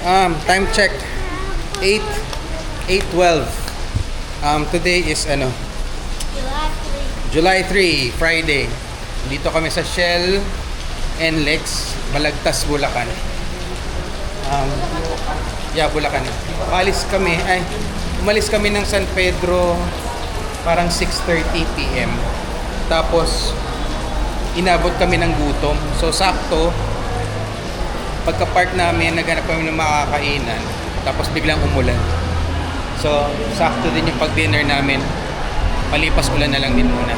Time check 8 8:12. Today is July 3, Friday. Dito kami sa Shell NLEX, Balagtas, Bulacan. Bulacan. Umalis kami ng San Pedro parang 6:30 PM. Tapos inabot kami ng gutom. So sakto pagka-park namin, naghanap kami ng makakainan. Tapos biglang umulan. So sakto din yung pag-dinner namin. Palipas ulan na lang din muna.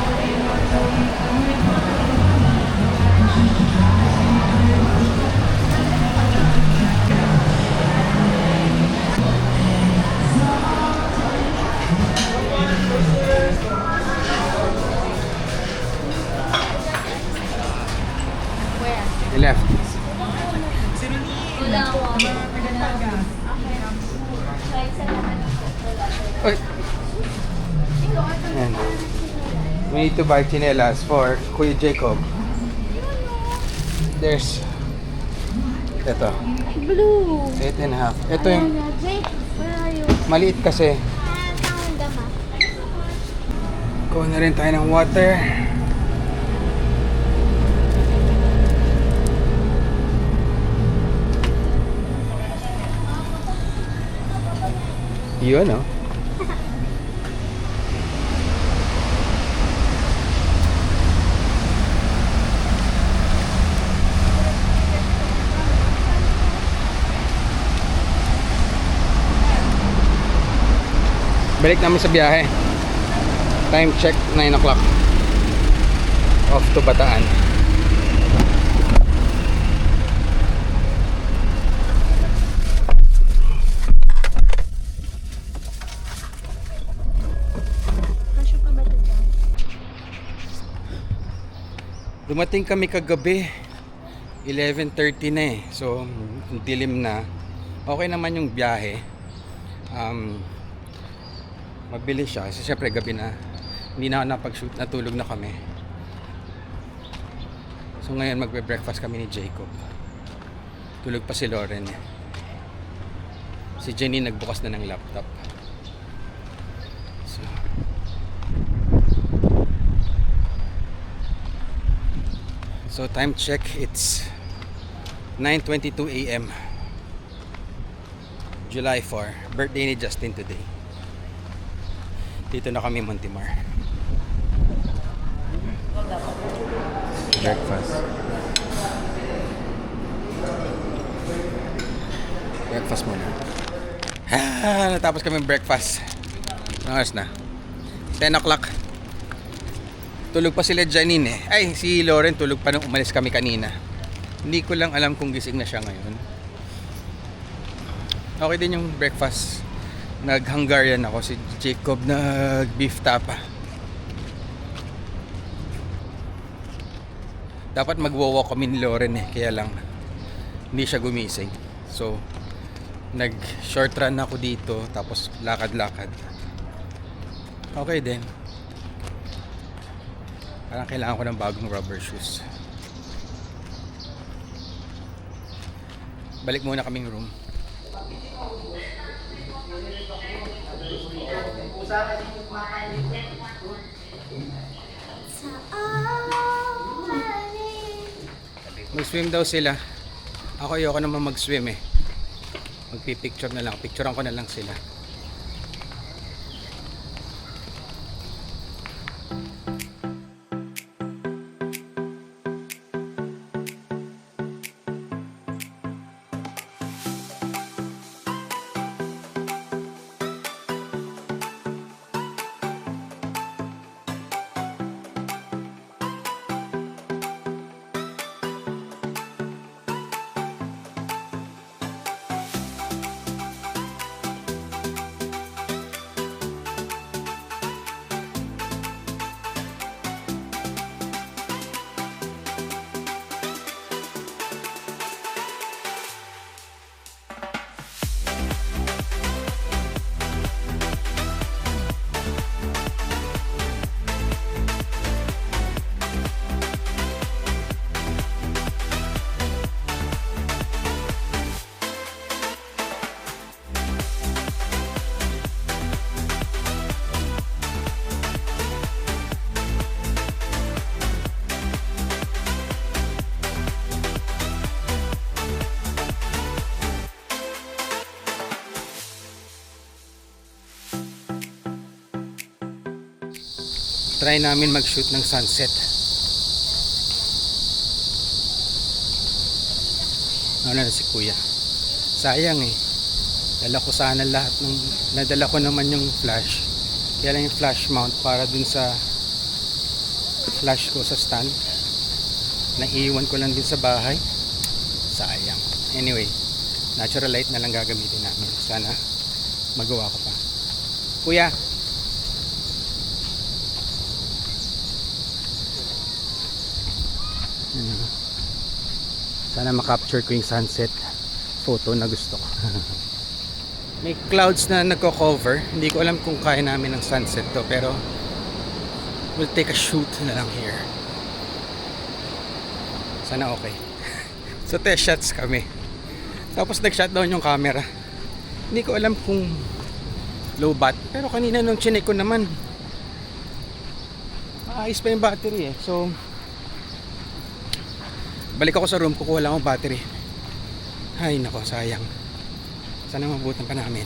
Where? I left. Wala ako. Oy. Ayan. We need to buy chinelas for Kuya Jacob. There's ito, Blue. 8.5. Ito yung Jake, where are you? maliit kasi. Kuha na rin tayo ng water. Yun, oh. Balik namin sa biyahe. Time check 9 o'clock. Off to Bataan. Kasya pa ba ito? Dumating kami kagabi 11:30 na eh. So dilim na. Okay naman yung biyahe. Mabilis siya kasi syempre gabi na. Hindi na ako napag-shoot, natulog na kami. So ngayon magbe-breakfast kami ni Jacob. Tulog pa si Lauren. Si Jenny nagbukas na ng laptop. So time check, it's 9:22 AM. July 4, birthday ni Justin today. Dito na kami Montemar. Breakfast. Breakfast muna. Natapos kami breakfast. Anong oras na? 10 o'clock. Tulog pa sila Janine eh. Ay, si Lauren tulog pa nung umalis kami kanina. Hindi ko lang alam kung gising na siya ngayon. Okay din yung breakfast. Nag-Hungarian ako. Si Jacob nag-beef tapa. Dapat magwo-walk kami ni Lauren eh. Kaya lang hindi siya gumising. So nag-short run ako dito. Tapos lakad-lakad. Okay din. Parang kailangan ko ng bagong rubber shoes. Balik muna kaming room. Mag-swim daw sila. Ako ayoko naman mag-swim eh. Magpipicture na lang. Picturean ko na lang sila. Try namin mag-shoot ng sunset. Ano na si kuya. Sayang eh. Dala ko sana lahat ng... Nadala ko naman yung flash. Kaya lang yung flash mount para dun sa flash ko sa stand. Naiiwan ko lang din sa bahay. Sayang. Anyway, natural light na lang gagamitin namin. Sana magawa ko pa. Kuya! Sana makapture ko yung sunset photo na gusto ko. May clouds na nagko-cover. Hindi ko alam kung kaya namin ng sunset to, pero we'll take a shoot na lang here. Sana okay. So test shots kami. Tapos nag-shutdown yung camera. Hindi ko alam kung low bat, pero kanina nung chinek ko naman, maayos pa yung battery eh. So balik ako sa room, kukuha lang ako battery. Ay nako, sayang. Sana mabutan pa namin.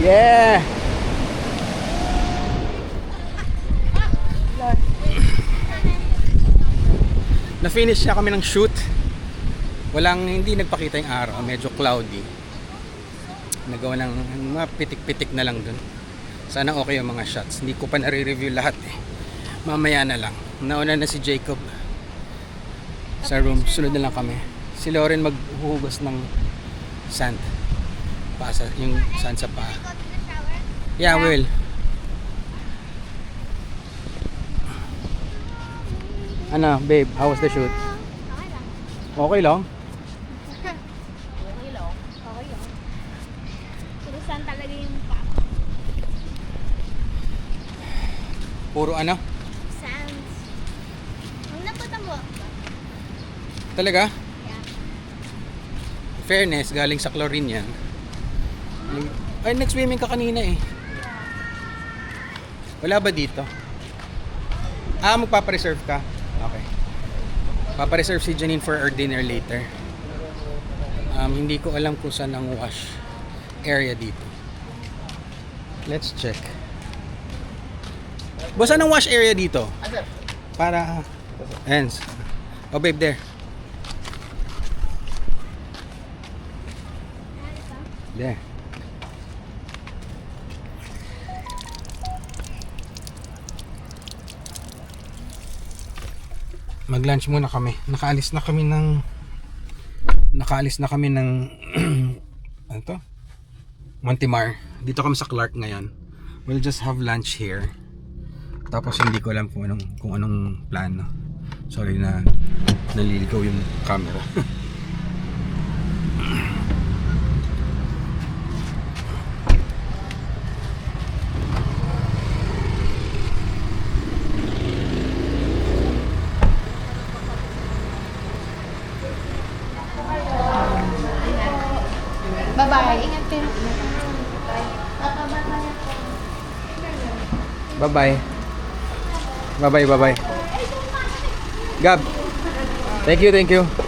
Yeah! Na-finish na kami ng shoot. Hindi nagpakita yung araw, medyo cloudy. Nagawa ng mga pitik-pitik na lang dun. Sana okay yung mga shots. Hindi ko pa nare-review lahat eh. Mamaya na lang. Nauna na si Jacob sa room. Sunod na lang kami. Si Lauren maghuhugas ng sand. Pasa, yung sand sa paa. Yeah, we will. Ano, babe, how was the shoot? Okay lang. Okay lang? Okay lang. Okay lang. Pero saan talaga yung pop? Puro ano? Sands. Ang napunta mo? Talaga? Yeah. Fairness, galing sa chlorine yan. Ay, nag-swimming ka kanina eh. Wala ba dito? Magpapareserve ka? Okay. Papareserve si Janine for our dinner later. Hindi ko alam kung saan ang wash area dito. Let's check. Boss, anong wash area dito? Para... Ayan. Oh, babe, there. There. Mag-lunch muna kami. Nakaalis na kami ng ano to? Montemar. Dito kami sa Clark ngayon. We'll just have lunch here. Tapos hindi ko alam kung anong plano. Sorry na naliligaw yung camera. Bye-bye. Ingat kayo. Bye-bye. Bye-bye, bye-bye. Gab. Thank you, thank you.